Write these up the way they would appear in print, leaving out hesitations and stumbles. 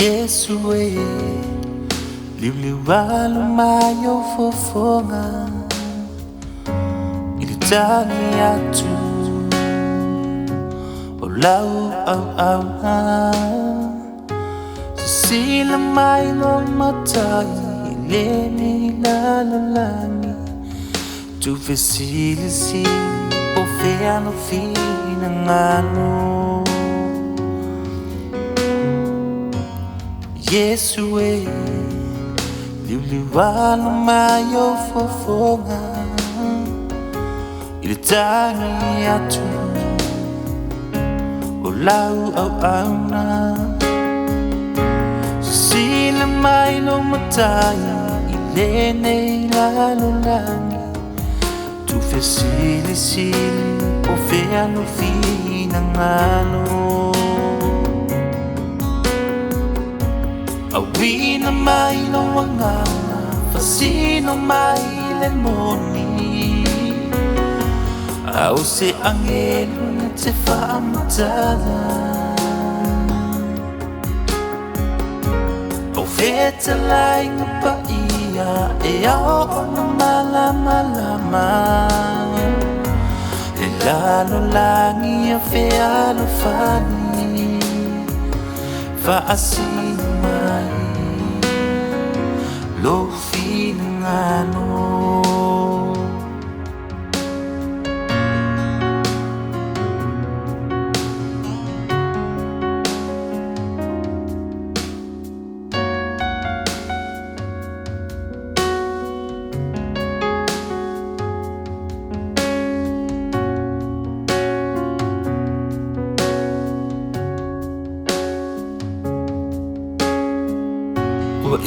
Yesu e liu walo mayo fofonga ilitani atu olau au sila mai no matai leni lalolani tu fesili o feano fina ngano Yesu e liu walo mayo fofonga ilitani atu olau au na sila mai no matai ilene lalolani tu fesili o feano fina ngano Awina mai no wangana fasino mai lemoni Au se angelo na te whaamatada O feta lai ngapa ia e ao na malama E lalo langi a fealo fani Faasino mai lo finangano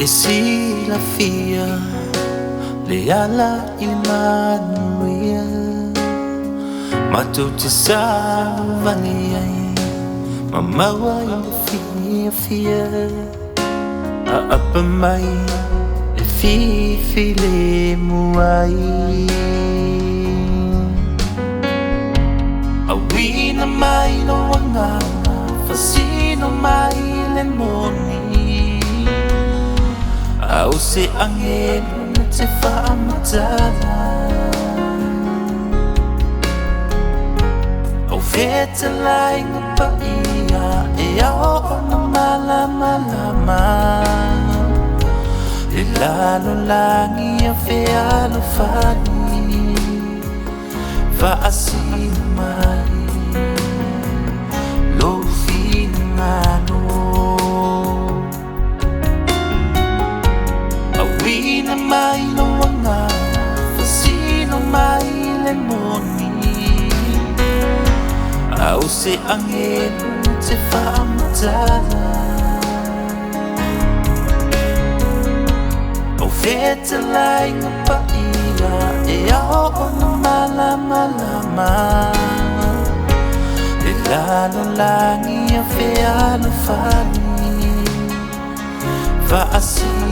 Esi la fia le ala Emmanuel Matu te savani ai Mamawa i fia A apa mai e fifi le muai A wina mai no wangana Fasino mai le moni Au se angelo na te whaamatada Au feta lai ngapa ia e ao na malama E lalo langi a fealo fani Faasino mai lo finangano Awina mai no wangana fasino mai lemoni Au se angelo te whaamatada O feta lai ngapa ia e ao na malama E lalo langi a fealo fani Faasino